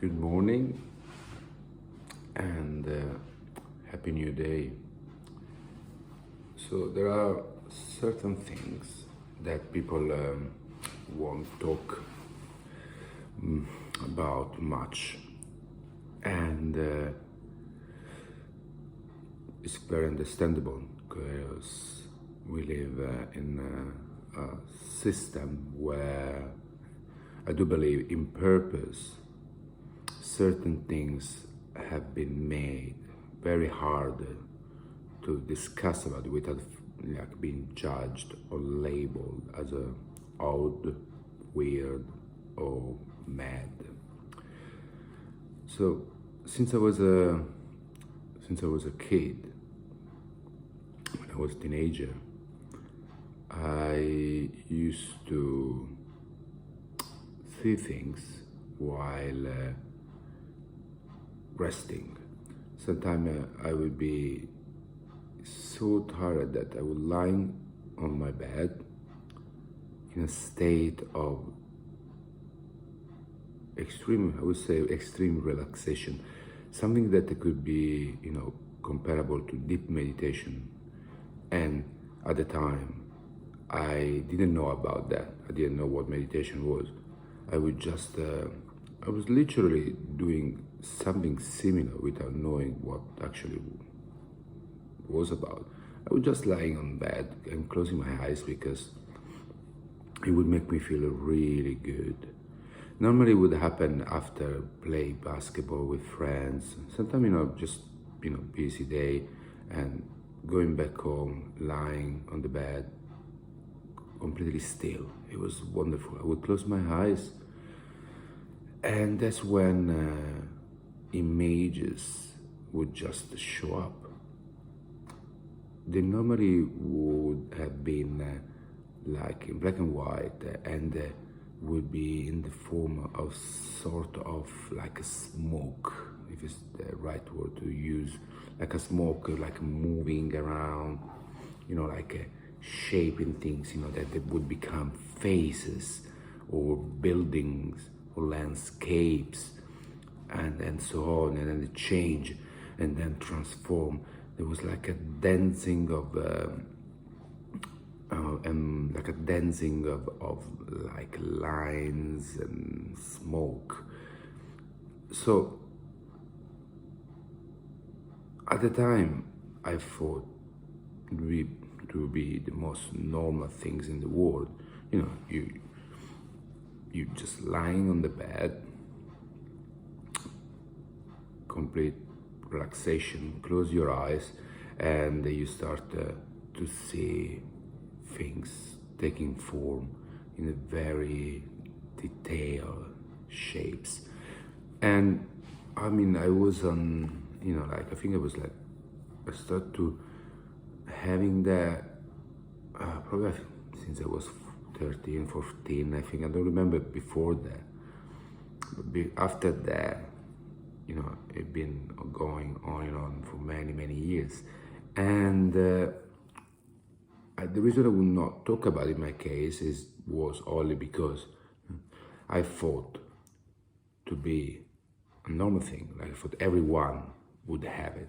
Good morning and happy new day. So there are certain things that people won't talk about much, and it's very understandable because we live in a system where I do believe in purpose certain things have been made very hard to discuss about without like being judged or labeled as a odd, weird, or mad. So since I was a kid, when I was a teenager, I used to see things while resting. Sometimes I would be so tired that I would lie on my bed in a state of extreme relaxation, something that could be, comparable to deep meditation. And at the time, I didn't know about that. I didn't know what meditation was. I was literally doing something similar without knowing what actually was about. I was just lying on bed and closing my eyes because it would make me feel really good. Normally it would happen after play basketball with friends. Sometimes, just, busy day and going back home, lying on the bed, completely still. It was wonderful. I would close my eyes and that's when images would just show up. They normally would have been like in black and white and would be in the form of sort of like a smoke, if it's the right word to use, like a smoke, like moving around, like shaping things, that they would become faces or buildings or landscapes and so on, and then they change and then transform. There was like a dancing of like lines and smoke. So at the time I thought to be the most normal things in the world. You just lying on the bed, complete relaxation, close your eyes, and you start to see things taking form in a very detailed shapes. And I was on, I think I started to having that probably since I was 13, 14, I think. I don't remember before that. But after that, it's been going on and on for many, many years. And the reason I would not talk about it in my case was only because I thought to be a normal thing, like I thought everyone would have it.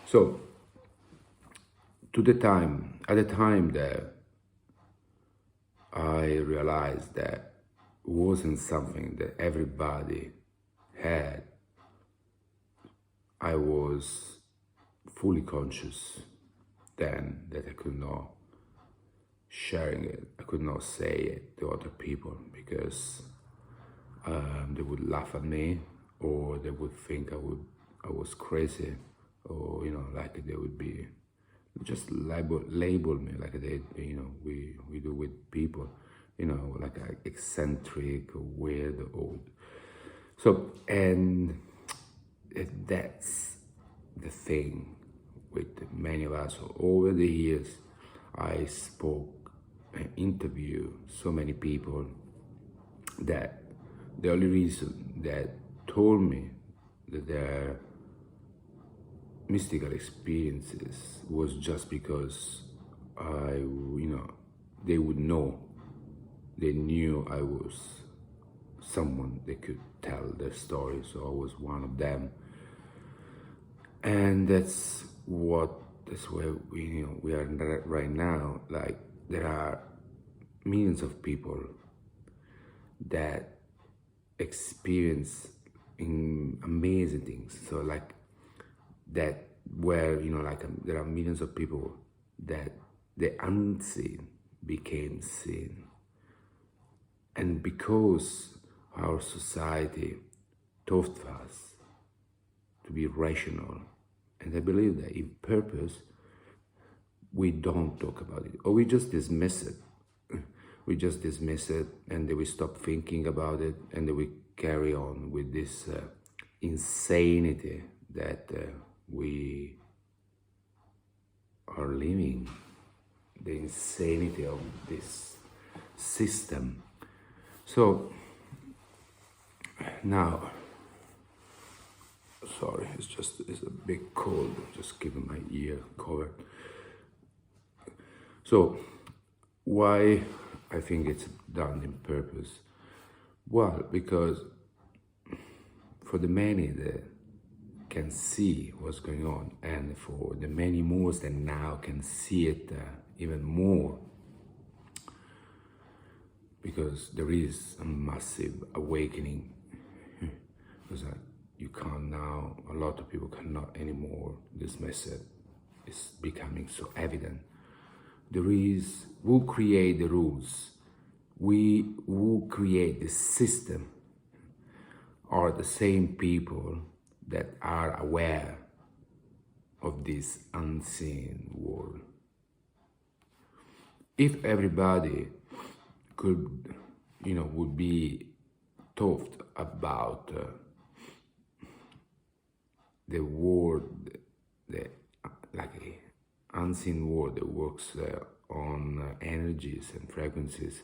So, at the time that I realized that it wasn't something that everybody had, I was fully conscious then that I could not sharing it. I could not say it to other people because they would laugh at me, or they would think I was crazy, or like they would be just label me like they we do with people, like eccentric or weird or old. So, and that's the thing with many of us. Over the years, I spoke and interviewed so many people that the only reason that told me that their mystical experiences was just because they would know, they knew I was someone they could tell their story. So I was one of them, and that's where we are right now. Like, there are millions of people that experience amazing things. So like that, where there are millions of people that the unseen became seen, and because our society taught us to be rational, and I believe that in purpose we don't talk about it, or we just dismiss it. We just dismiss it, and then we stop thinking about it, and then we carry on with this insanity that we are living, the insanity of this system. So now, sorry, it's a big cold, just keeping my ear covered. So why I think it's done in purpose? Well, because for the many that can see what's going on, and for the many more that now can see it even more, because there is a massive awakening. Because you can't now, a lot of people cannot anymore dismiss it. It's becoming so evident. There is, who create the rules, who create the system, are the same people that are aware of this unseen world. If everybody could, would be taught about the world, like a unseen world that works on energies and frequencies,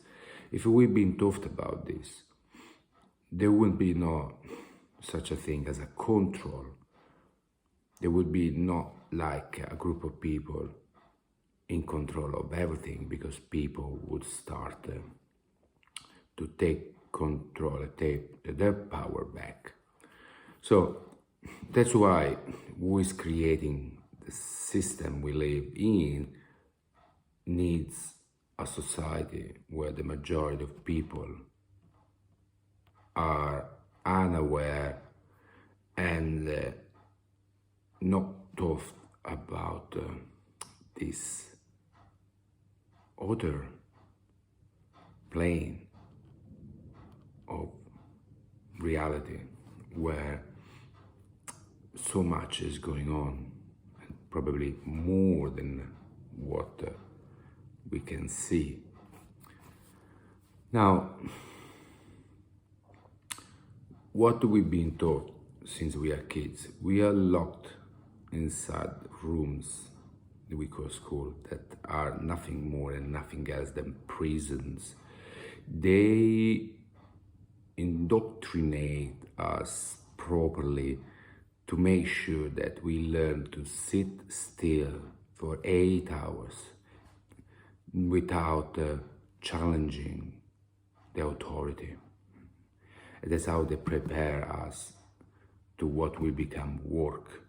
if we've been taught about this, there wouldn't be no such a thing as a control. There would be not like a group of people in control of everything, because people would start to take control, take their power back. So that's why who is creating the system we live in needs a society where the majority of people are unaware and not taught about this other plane of reality where so much is going on, and probably more than what we can see. Now, what we've been taught since we are kids, we are locked inside rooms that we call school, that are nothing more and nothing else than prisons. They indoctrinate us properly to make sure that we learn to sit still for 8 hours without challenging the authority. And that's how they prepare us to what will become work,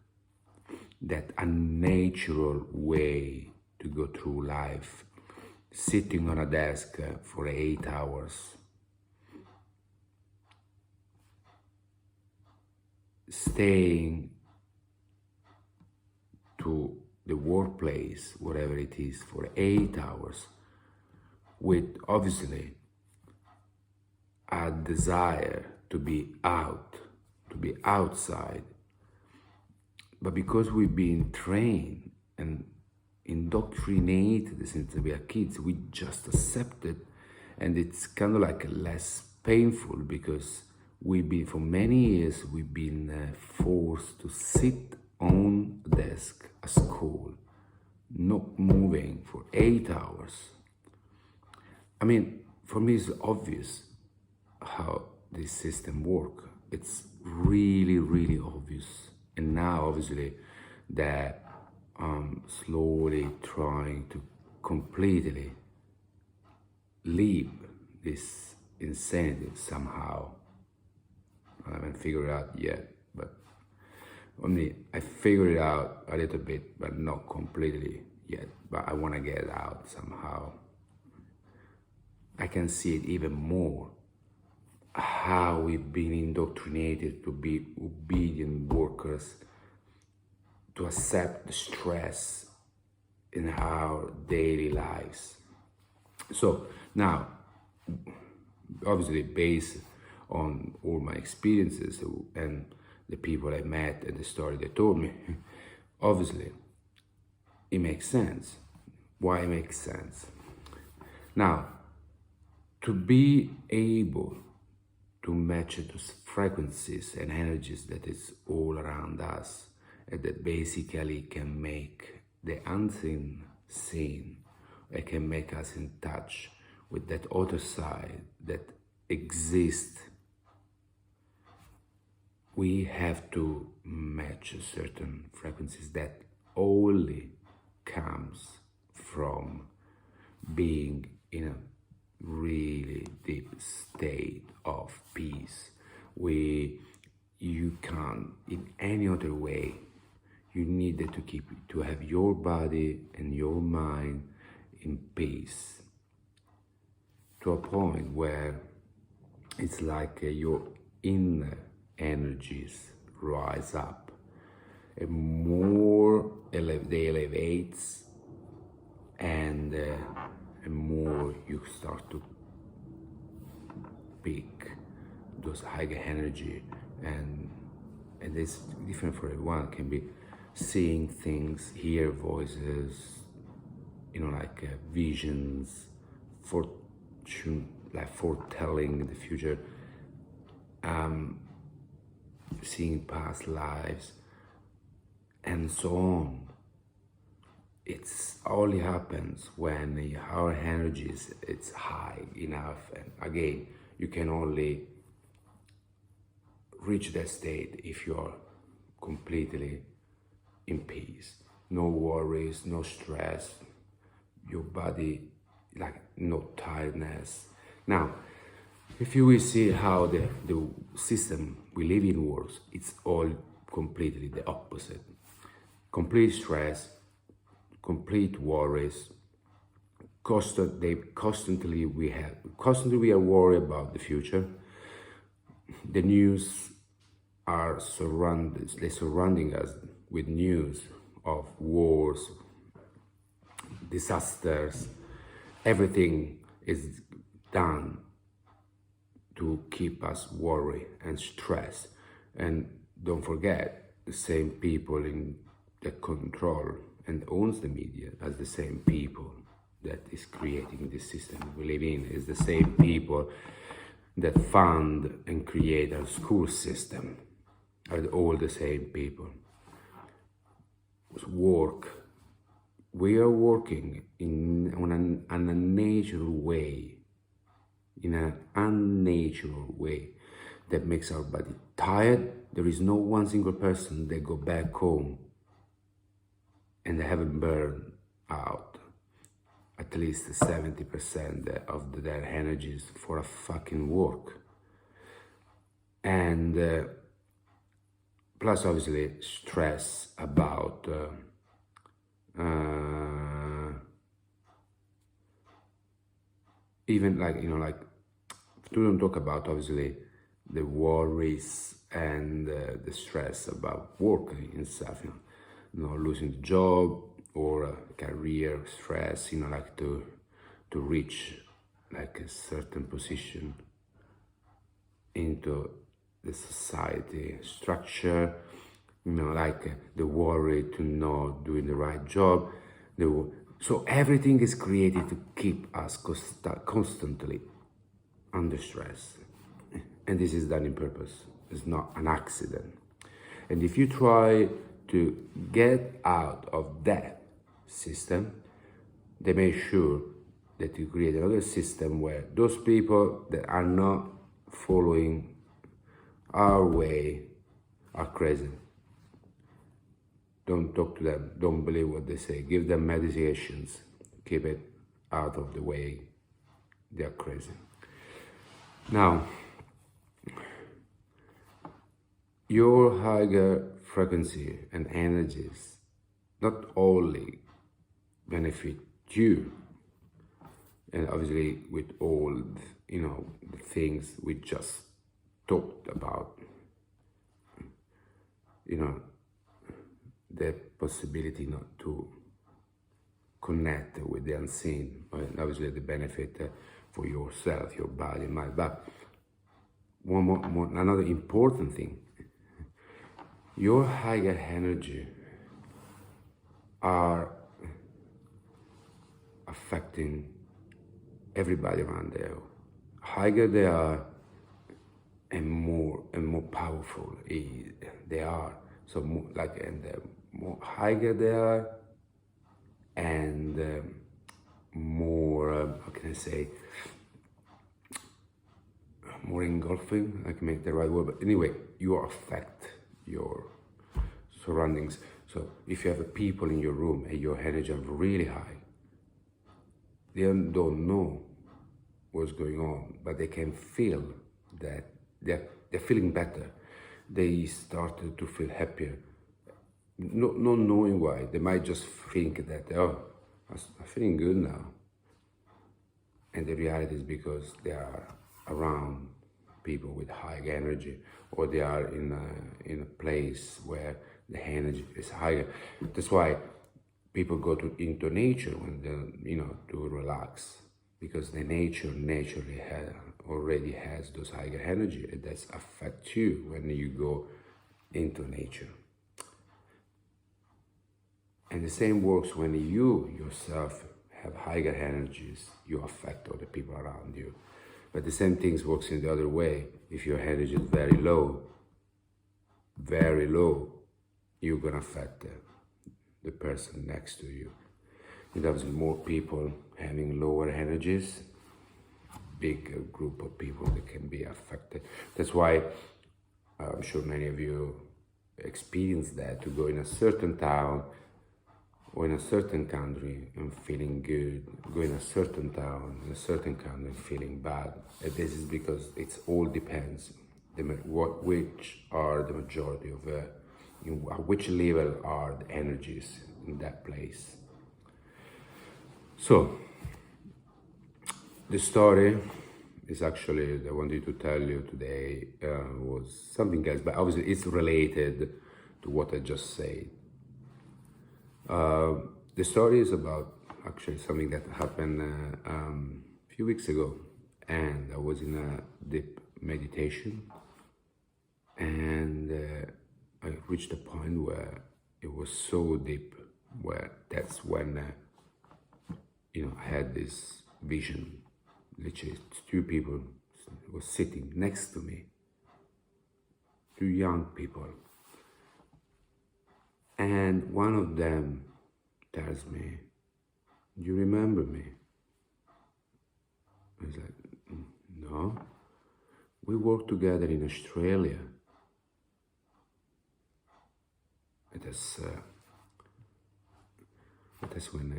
that unnatural way to go through life, sitting on a desk for 8 hours, staying to the workplace, whatever it is, for 8 hours, with obviously a desire to be out, to be outside. But because we've been trained and indoctrinated since we are kids, we just accept it, and it's kind of like less painful, because for many years, we've been forced to sit on a desk at school, not moving for 8 hours. I mean, for me, it's obvious how this system works. It's really, really obvious. And now, obviously, that I'm slowly trying to completely leave this insanity somehow. haven't figured it out yet, but only I figured it out a little bit, but not completely yet. But I want to get it out somehow. I can see it even more, how we've been indoctrinated to be obedient workers, to accept the stress in our daily lives. So now, obviously based on all my experiences and the people I met and the story they told me, obviously it makes sense. Why it makes sense? Now, to be able to match those frequencies and energies that is all around us, and that basically can make the unseen seen, it can make us in touch with that other side that exists. We have to match certain frequencies that only comes from being in a really deep state of peace. You can't in any other way. You needed to have your body and your mind in peace, to a point where it's like your inner energies rise up, and more they elevates, and more you start to pick those higher energy, and it's different for everyone. It can be seeing things, hear voices, like visions, fortune, like foretelling the future, seeing past lives, and so on. It's only happens when our energies it's high enough, and again, you can only reach that state if you're completely in peace. No worries, no stress, your body, like no tiredness. Now, if you will see how the system we live in works, it's all completely the opposite. Complete stress, complete worries, constantly we are worried about the future. The news are surrounding us with news of wars, disasters. Everything is done to keep us worried and stressed. And don't forget, the same people in that control and owns the media as the same people that is creating this system we live in, is the same people that fund and create our school system, are all the same people. Work. We are working in an unnatural way, that makes our body tired. There is no one single person that go back home and they haven't burned out at least 70% of their energies for a fucking work. And plus obviously stress about even like to don't talk about obviously the worries and the stress about work itself, losing the job or career stress, like to reach like a certain position into the society structure, like the worry to not doing the right job. So everything is created to keep us constantly under stress. And this is done in purpose. It's not an accident. And if you try to get out of that system, they make sure that you create another system where those people that are not following our way are crazy. Don't talk to them. Don't believe what they say. Give them meditations. Keep it out of the way. They are crazy. Now, Your higher frequency and energies not only benefit you, and obviously with all the things we just talked about, the possibility not to connect with the unseen, and obviously the benefit for yourself, your body, mind. But another important thing, your higher energy are affecting everybody around there. Higher they are, and more powerful they are. So and the more higher they are, and more how can I say, more engulfing. I can make the right word, but anyway, you affect your surroundings. So if you have people in your room and your energy are really high, they don't know what's going on, but they can feel that they're feeling better. They started to feel happier, not knowing why. They might just think that, oh, I'm feeling good now. And the reality is because they are around people with high energy, or they are in a place where the energy is higher. That's why people go into nature when they, to relax, because the nature naturally already has those higher energy, and that affects you when you go into nature. And the same works when you yourself have higher energies, you affect other people around you. But the same things works in the other way. If your energy is very low, you're gonna affect the person next to you. And there's more people having lower energies, big group of people that can be affected. That's why I'm sure many of you experience that, to go in a certain town or in a certain country and feeling good, go in a certain town, in a certain country and feeling bad. And this is because it all depends which are the majority of at which level are the energies in that place. So the story is actually that I wanted to tell you today was something else, but obviously it's related to what I just said. The story is about actually something that happened a few weeks ago, and I was in a deep meditation, and I reached a point where it was so deep, where that's when I had this vision. Literally, two people were sitting next to me, two young people. And one of them tells me, "Do you remember me?" I was like, "No, we worked together in Australia." And that's when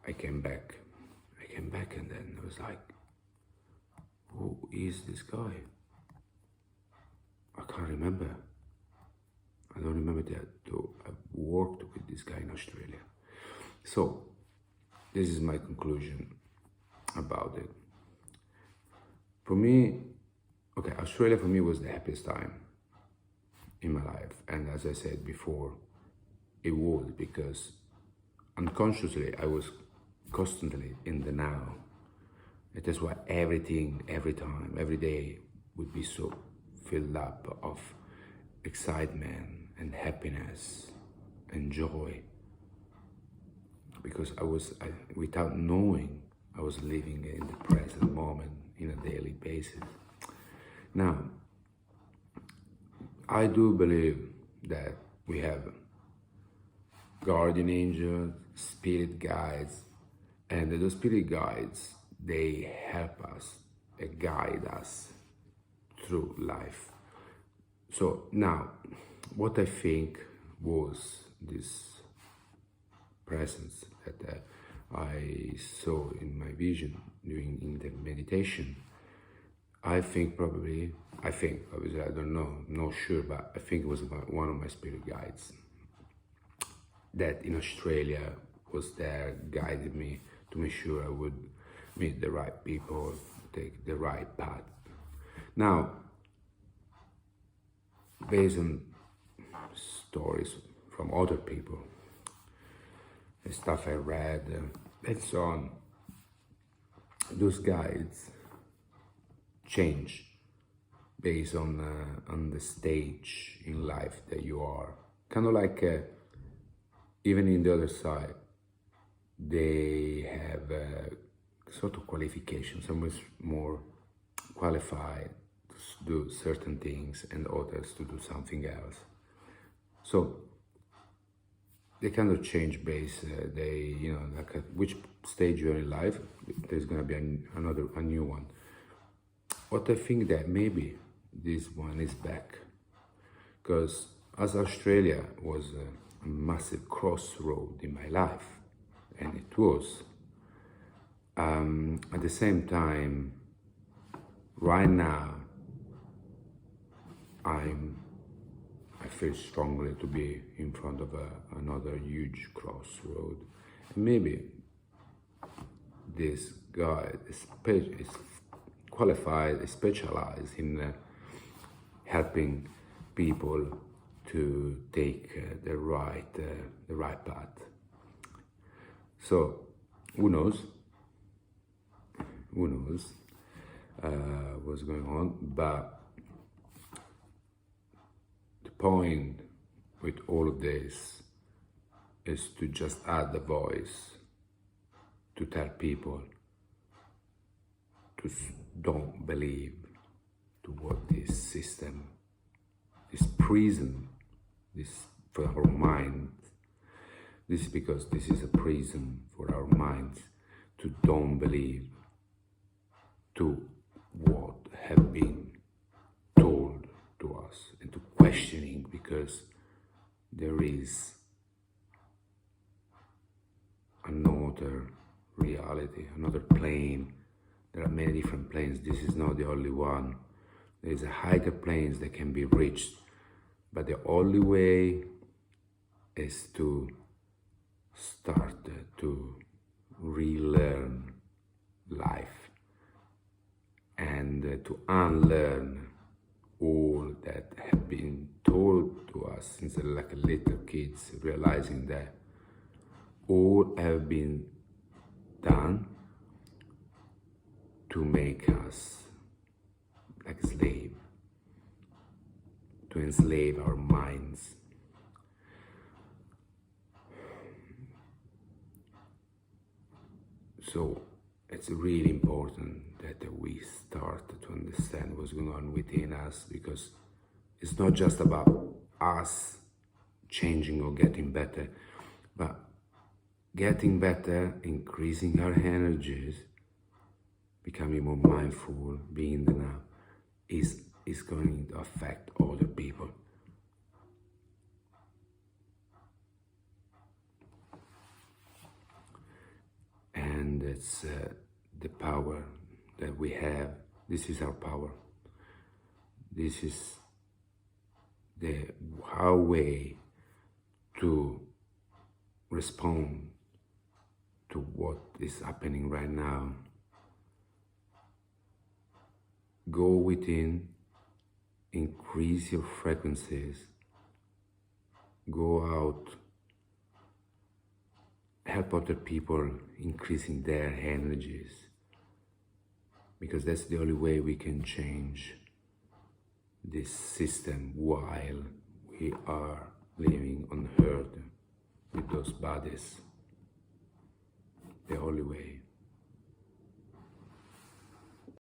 I came back. And then I was like, "Who is this guy? I can't remember. I don't remember that I worked with this guy in Australia." So this is my conclusion about it. For me, Australia for me was the happiest time in my life. And as I said before, it was because unconsciously I was constantly in the now. It is why everything, every time, every day would be so filled up of excitement and happiness and joy, because without knowing, I was living in the present moment in a daily basis. Now, I do believe that we have guardian angels, spirit guides, and those spirit guides, they help us, they guide us through life. So now, what I think was this presence that I saw in my vision during in the meditation I think probably, obviously I don't know, not sure, but I think it was one of my spirit guides that in Australia was there, guided me to make sure I would meet the right people, take the right path. Now, based on stories from other people, the stuff I read, and so on, those guides change based on the stage in life that you are. Kind of like even in the other side, they have a sort of qualification. Some is more qualified to do certain things and others to do something else. So they kind of change base. They, you know, like at which stage you're in life, there's gonna be a new one. But I think that maybe this one is back, because as Australia was a massive crossroad in my life, and it was. At the same time, right now, I feel strongly to be in front of another huge crossroad. And maybe this guy is qualified, is specialized in helping people to take the right path. So who knows? Who knows what's going on? But the point with all of this is to just add the voice to tell people to don't believe to what this system, this prison, this for our minds. This is because this is a prison for our minds to don't believe to what have been told to us, and to questioning, because there is another reality, another plane. There are many different planes. This is not the only one. There's a higher planes that can be reached, but the only way is to start to relearn life and to unlearn all that have been told to us since like little kids, realizing that all have been done to make us like slave, to enslave our minds. So it's really important that we start to understand what's going on within us, because it's not just about us changing or getting better, but getting better, increasing our energies, becoming more mindful, being in the now, is going to affect other people. And it's the power that we have. This is our power. This is our way to respond to what is happening right now. Go within, increase your frequencies, go out, help other people increasing their energies, because that's the only way we can change this system while we are living on earth with those bodies. The only way.